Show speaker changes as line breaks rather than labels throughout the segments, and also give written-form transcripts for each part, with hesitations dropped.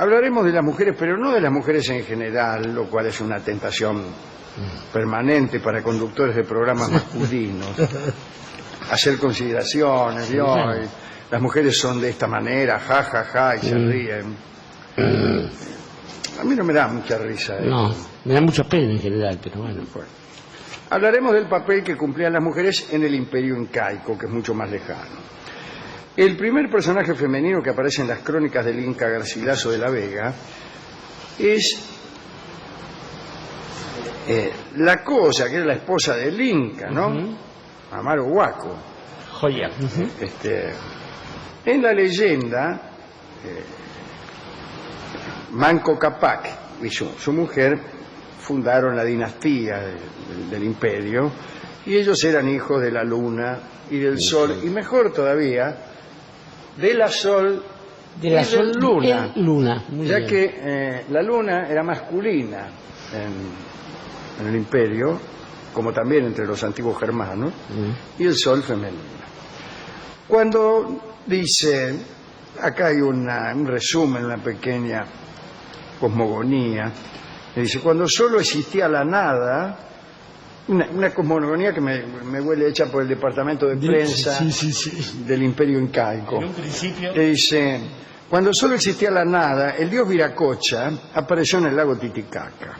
Hablaremos de las mujeres, pero no de las mujeres en general, lo cual es una tentación permanente para conductores de programas masculinos. Hacer consideraciones, ¿vio? Las mujeres son de esta manera, ja, ja, ja, y se ríen. A mí no me da mucha risa.
No, me da mucha pena en general, pero bueno.
Hablaremos del papel que cumplían las mujeres en el imperio incaico, que es mucho más lejano. El primer personaje femenino que aparece en las crónicas del Inca Garcilaso de la Vega es la Cosa, que era la esposa del Inca, ¿no? Amaro Huaco.
Joya.
En la leyenda, Manco Cápac y su mujer fundaron la dinastía del imperio, y ellos eran hijos de la luna y del sol, y mejor todavía, de la sol y del luna, ya que la luna era masculina en el imperio, como también entre los antiguos germanos, y el sol femenino. Cuando dice, acá hay un resumen, una pequeña cosmogonía, dice, cuando solo existía la nada, una cosmogonía que me huele hecha por el departamento de prensa del imperio incaico.
En un principio...
Que dice, cuando solo existía la nada, el dios Viracocha apareció en el lago Titicaca.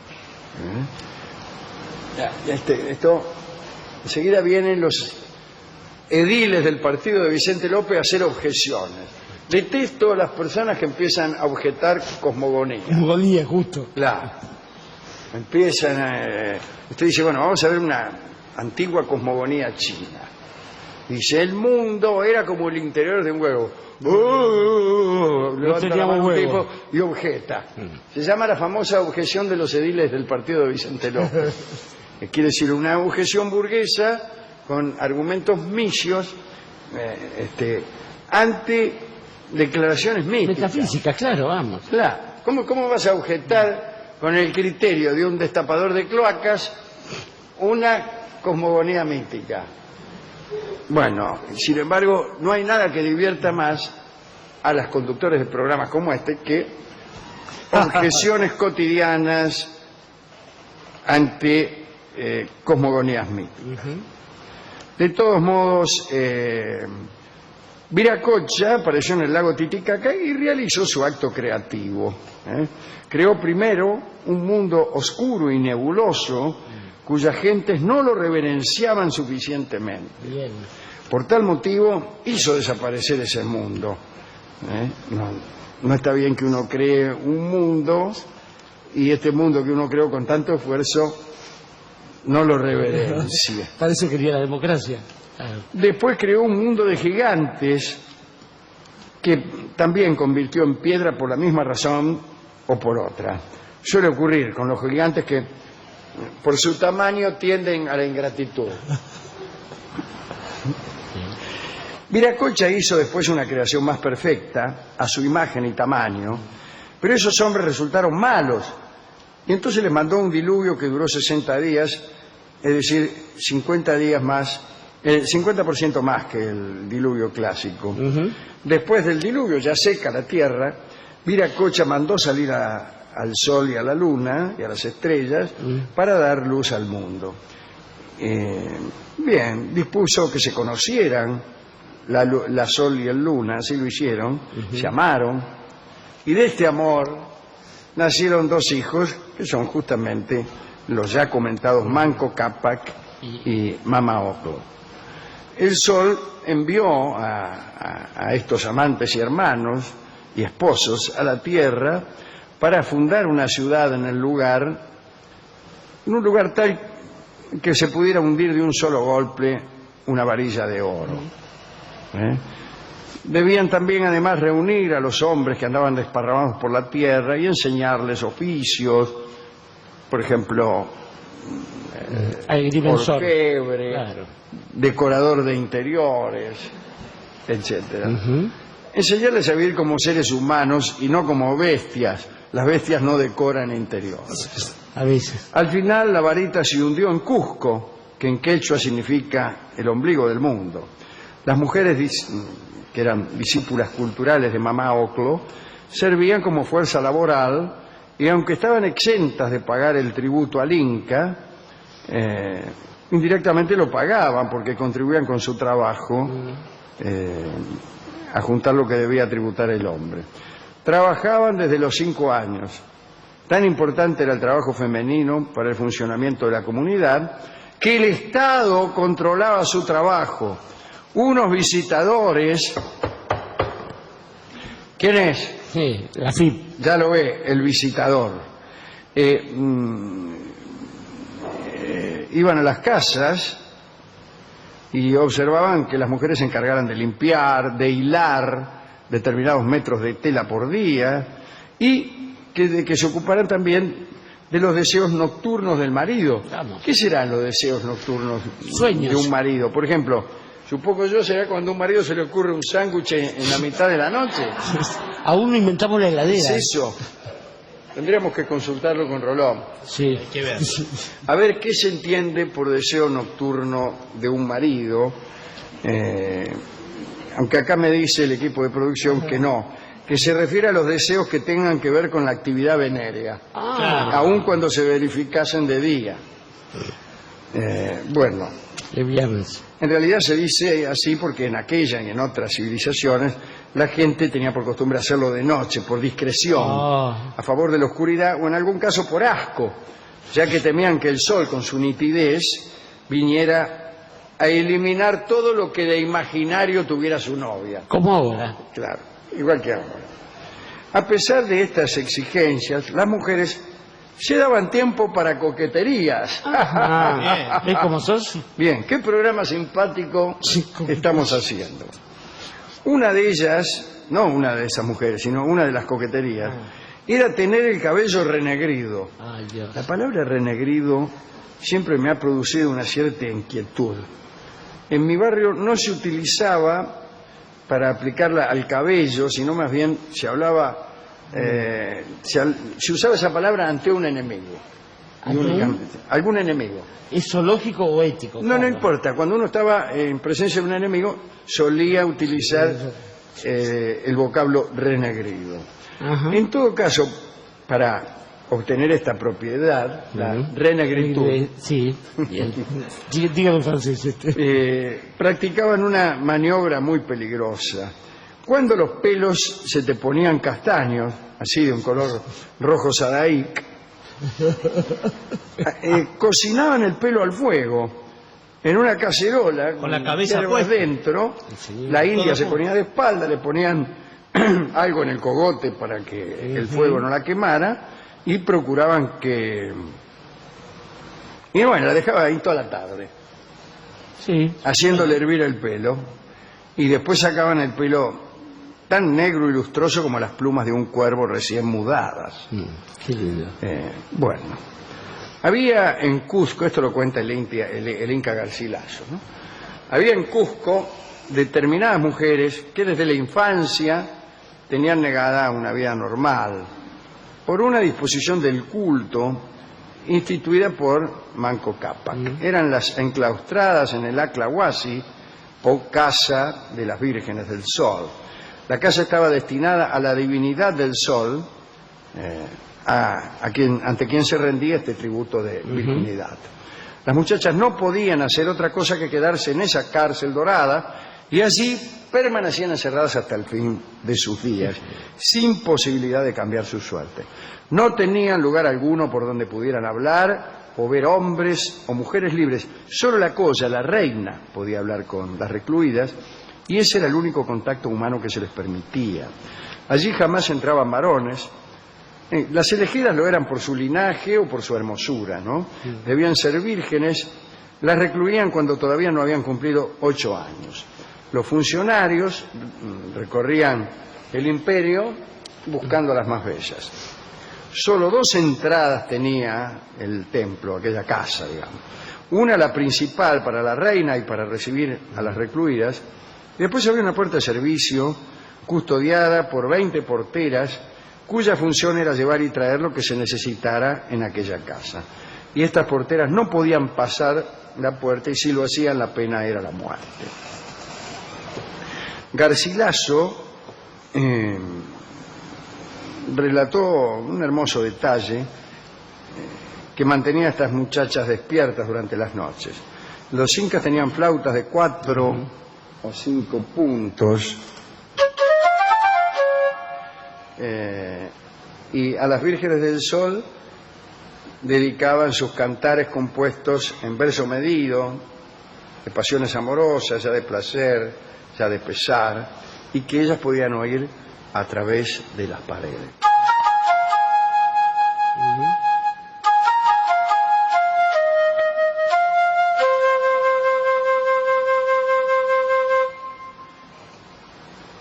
Esto, enseguida vienen los ediles del partido de Vicente López a hacer objeciones. Detesto a las personas que empiezan a objetar cosmogonía.
Cosmogonía, justo.
Claro. Empiezan usted dice, bueno, vamos a ver una antigua cosmogonía china. Dice, el mundo era como el interior de un huevo. Levanta la mano un tipo y objeta. Se llama la famosa objeción de los ediles del partido de Vicente López. Quiere decir, una objeción burguesa con argumentos misios ante declaraciones místicas.
Metafísica, claro, vamos.
Claro. ¿Cómo vas a objetar con el criterio de un destapador de cloacas una cosmogonía mística? Bueno, sin embargo, no hay nada que divierta más a las conductores de programas como este que objeciones cotidianas ante cosmogonías místicas. De todos modos, Viracocha apareció en el lago Titicaca y realizó su acto creativo. Creó primero un mundo oscuro y nebuloso cuyas gentes no lo reverenciaban suficientemente.
Bien.
Por tal motivo hizo desaparecer ese mundo. No está bien que uno cree un mundo y este mundo que uno creó con tanto esfuerzo no lo reverencia.
Para eso quería la democracia.
Después creó un mundo de gigantes que también convirtió en piedra por la misma razón o por otra. Suele ocurrir con los gigantes que por su tamaño tienden a la ingratitud. Viracocha hizo después una creación más perfecta, a su imagen y tamaño, pero esos hombres resultaron malos, y entonces les mandó un diluvio que duró 60 días, es decir, 50 días más, 50% más que el diluvio clásico. Después del diluvio, ya seca la tierra, Viracocha mandó salir al sol y a la luna y a las estrellas para dar luz al mundo. Bien, dispuso que se conocieran la sol y el luna, así lo hicieron, se amaron, y de este amor nacieron dos hijos que son justamente los ya comentados Manco Cápac y Mama Ocllo. El sol envió a estos amantes y hermanos y esposos a la tierra para fundar una ciudad en un lugar tal que se pudiera hundir de un solo golpe una varilla de oro. Debían también además reunir a los hombres que andaban desparramados por la tierra y enseñarles oficios, por ejemplo, orfebre, claro, decorador de interiores, etcétera. Enseñarles a vivir como seres humanos y no como bestias. Las bestias no decoran interiores.
A veces.
Al final la varita se hundió en Cusco, que en quechua significa el ombligo del mundo. Las mujeres, que eran discípulas culturales de Mama Ocllo, servían como fuerza laboral y aunque estaban exentas de pagar el tributo al Inca, indirectamente lo pagaban porque contribuían con su trabajo a juntar lo que debía tributar el hombre. Trabajaban desde los 5 años. Tan importante era el trabajo femenino para el funcionamiento de la comunidad que el Estado controlaba su trabajo. Unos visitadores... ¿Quién es?
Sí, la FIP.
Ya lo ve, el visitador. Iban a las casas y observaban que las mujeres se encargaran de limpiar, de hilar determinados metros de tela por día y que se ocuparan también de los deseos nocturnos del marido.
Vamos.
¿Qué serán los deseos nocturnos
Sueños.
de un marido? Por ejemplo, supongo yo será cuando a un marido se le ocurre un sándwich en la mitad de la noche.
Aún no inventamos la heladera.
¿Es eso? Tendríamos que consultarlo con Rolón.
Sí.
Hay que ver.
A ver qué se entiende por deseo nocturno de un marido. Aunque acá me dice el equipo de producción que no, que se refiere a los deseos que tengan que ver con la actividad venérea,
Ah,
aun cuando se verificasen de día. Bueno,
de viernes.
en realidad se dice así porque en aquella y en otras civilizaciones la gente tenía por costumbre hacerlo de noche, por discreción,
Ah.
a favor de la oscuridad o en algún caso por asco, ya que temían que el sol con su nitidez viniera a eliminar todo lo que de imaginario tuviera su novia.
Como ahora.
Claro, igual que ahora. A pesar de estas exigencias, las mujeres se daban tiempo para coqueterías.
Ah, ¿ves cómo sos?
Bien, qué programa simpático
Sí, cómo-
estamos haciendo. Una de ellas, no una de esas mujeres, sino una de las coqueterías, era tener el cabello renegrido.
Ay, Dios.
La palabra renegrido siempre me ha producido una cierta inquietud. En mi barrio no se utilizaba para aplicarla al cabello, sino más bien se hablaba, se usaba esa palabra ante un enemigo. Y
¿Ante un?
únicamente. Algún enemigo.
¿Es zoológico o ético?
No, no
¿Cómo?
importa. Cuando uno estaba en presencia de un enemigo, solía utilizar el vocablo renegrido.
Ajá.
En todo caso, para obtener esta propiedad, la renegritud,
Sí. Bien. Dígame en francés.
practicaban una maniobra muy peligrosa. Cuando los pelos se te ponían castaños, así de un color rojo sadaic, cocinaban el pelo al fuego en una cacerola
Con la cabeza
hierbas
puesta.
dentro.
Sí.
La india
Todo
se
junto.
ponía de espalda, le ponían algo en el cogote para que el fuego no la quemara y procuraban que... Y bueno, la dejaba ahí toda la tarde,
Sí.
haciéndole hervir el pelo, y después sacaban el pelo tan negro y lustroso como las plumas de un cuervo recién mudadas.
Qué lindo.
Bueno, había en Cusco, esto lo cuenta el Inca Garcilaso, ¿no? Había en Cusco determinadas mujeres que desde la infancia tenían negada una vida normal por una disposición del culto instituida por Manco Cápac. Eran las enclaustradas en el Aclahuasi, o Casa de las Vírgenes del Sol. La casa estaba destinada a la divinidad del sol, ante quien se rendía este tributo de virginidad. Las muchachas no podían hacer otra cosa que quedarse en esa cárcel dorada y allí permanecían encerradas hasta el fin de sus días, sin posibilidad de cambiar su suerte. No tenían lugar alguno por donde pudieran hablar o ver hombres o mujeres libres. Solo la Colla, la reina, podía hablar con las recluidas y ese era el único contacto humano que se les permitía. Allí jamás entraban varones. Las elegidas lo eran por su linaje o por su hermosura, ¿no? Debían ser vírgenes. Las recluían cuando todavía no habían cumplido 8 años. Los funcionarios recorrían el imperio buscando a las más bellas. Solo 2 entradas tenía el templo, aquella casa, digamos. Una, la principal, para la reina y para recibir a las recluidas. Y después había una puerta de servicio custodiada por 20 porteras, cuya función era llevar y traer lo que se necesitara en aquella casa. Y estas porteras no podían pasar la puerta y si lo hacían la pena era la muerte. relató un hermoso detalle que mantenía a estas muchachas despiertas durante las noches. Los incas tenían flautas de 4 o 5 puntos y a las vírgenes del sol dedicaban sus cantares compuestos en verso medido, de pasiones amorosas, ya de placer, ya de pesar, y que ellas podían oír a través de las paredes.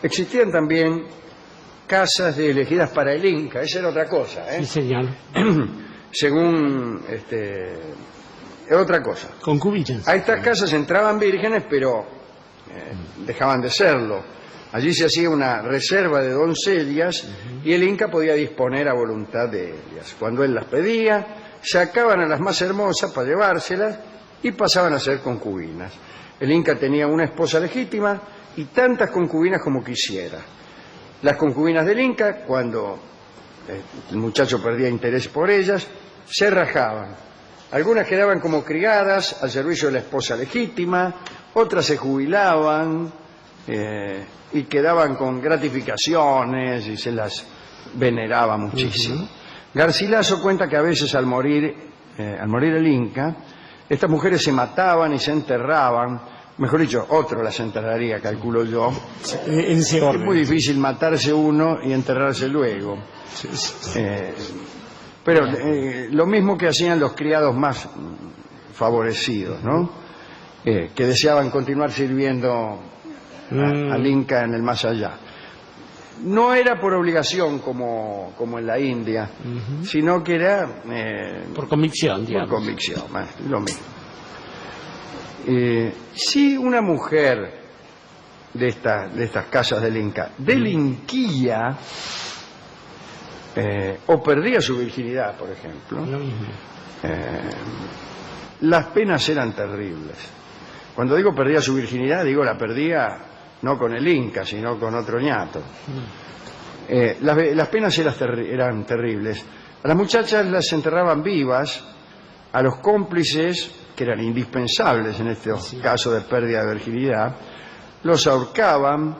Existían también casas elegidas para el Inca, esa era otra cosa,
Sí, señor.
Según otra cosa.
Concubinas.
A estas casas entraban vírgenes, pero dejaban de serlo. Allí se hacía una reserva de doncellas y el Inca podía disponer a voluntad de ellas. Cuando él las pedía, sacaban a las más hermosas para llevárselas y pasaban a ser concubinas. El Inca tenía una esposa legítima y tantas concubinas como quisiera. Las concubinas del Inca, cuando el muchacho perdía interés por ellas, se rajaban. Algunas quedaban como criadas al servicio de la esposa legítima, otras se jubilaban y quedaban con gratificaciones y se las veneraba muchísimo. Garcilaso cuenta que a veces al morir el Inca, estas mujeres se mataban y se enterraban. Mejor dicho, otro las enterraría, calculo yo.
En ese orden.
Es muy difícil matarse uno y enterrarse luego. Pero lo mismo que hacían los criados más favorecidos, ¿no? Que deseaban continuar sirviendo al Inca en el más allá. No era por obligación como en la India, sino que era
por convicción, digamos.
por convicción, lo mismo. Si una mujer de estas casas del Inca delinquía o perdía su virginidad, por ejemplo,
Lo mismo.
las penas eran terribles. Cuando digo perdía su virginidad, digo la perdía no con el Inca, sino con otro ñato. Las penas eran terribles. A las muchachas las enterraban vivas, a los cómplices, que eran indispensables en estos casos de pérdida de virginidad, los ahorcaban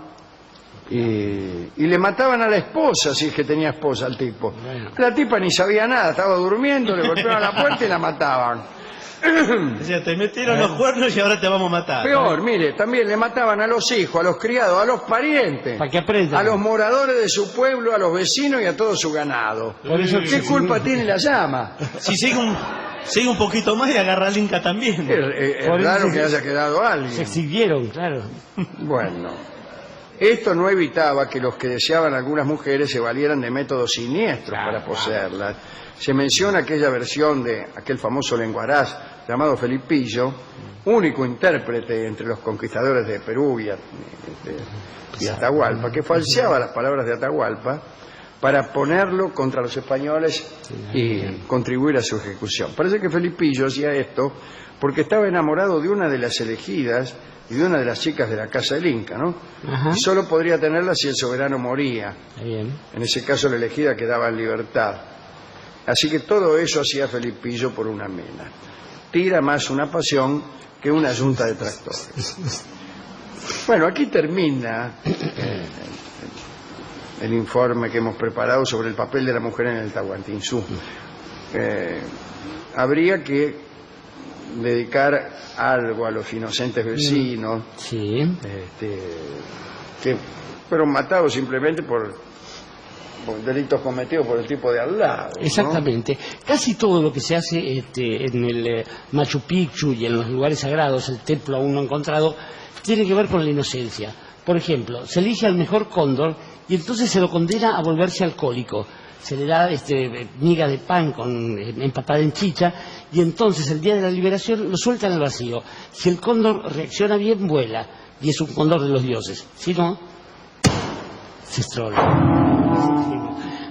y le mataban a la esposa, si es que tenía esposa el tipo.
Bueno.
La tipa ni sabía nada, estaba durmiendo, le golpeaban la puerta y la mataban.
O sea, te metieron los cuernos y ahora te vamos a matar.
Peor, mire, también le mataban a los hijos, a los criados, a los parientes,
Para que aprendan.
a los moradores de su pueblo, a los vecinos y a todo su ganado.
Por eso
¿Qué culpa tiene la llama?
Si sigue un poquito más y agarra al Inca también.
Es
Por eso
raro
se-
que haya quedado
Se
alguien.
exhibieron, claro.
Bueno, esto no evitaba que los que deseaban algunas mujeres se valieran de métodos siniestros para poseerlas. Se menciona aquella versión de aquel famoso lenguaraz llamado Felipillo, único intérprete entre los conquistadores de Perú y Atahualpa, que falseaba las palabras de Atahualpa para ponerlo contra los españoles y contribuir a su ejecución. Parece que Felipillo hacía esto porque estaba enamorado de una de las elegidas y de una de las chicas de la casa del Inca, ¿no?
Ajá.
Y solo podría tenerla si el soberano moría.
Está bien.
En ese caso la elegida quedaba en libertad. Así que todo eso hacía Felipillo por una mena. Tira más una pasión que una yunta de tractores. Bueno, aquí termina el informe que hemos preparado sobre el papel de la mujer en el Tahuantinsuyo. Habría que dedicar algo a los inocentes vecinos
Sí.
que fueron matados simplemente por delitos cometidos por el tipo de al lado, ¿no?
Exactamente. Casi todo lo que se hace en el Machu Picchu y en los lugares sagrados, el templo aún no encontrado, tiene que ver con la inocencia. Por ejemplo, se elige al mejor cóndor y entonces se lo condena a volverse alcohólico. Se le da miga de pan empapada en chicha y entonces el día de la liberación lo sueltan al vacío. Si el cóndor reacciona bien, vuela y es un cóndor de los dioses. Si no, se estrola.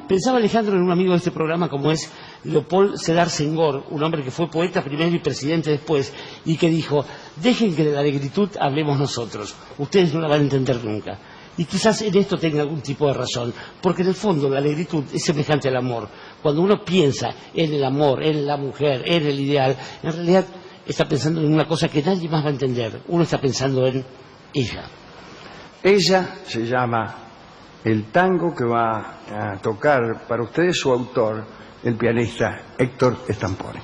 Pensaba Alejandro en un amigo de este programa como es Leopold Sedar Senghor, un hombre que fue poeta primero y presidente después, y que dijo: dejen que de la negritud hablemos nosotros, ustedes no la van a entender nunca. Y quizás en esto tenga algún tipo de razón, porque en el fondo la negritud es semejante al amor. Cuando uno piensa en el amor, en la mujer, en el ideal, en realidad está pensando en una cosa que nadie más va a entender. Uno está pensando en ella.
Ella se llama el tango que va a tocar para ustedes su autor, el pianista Héctor Stampone.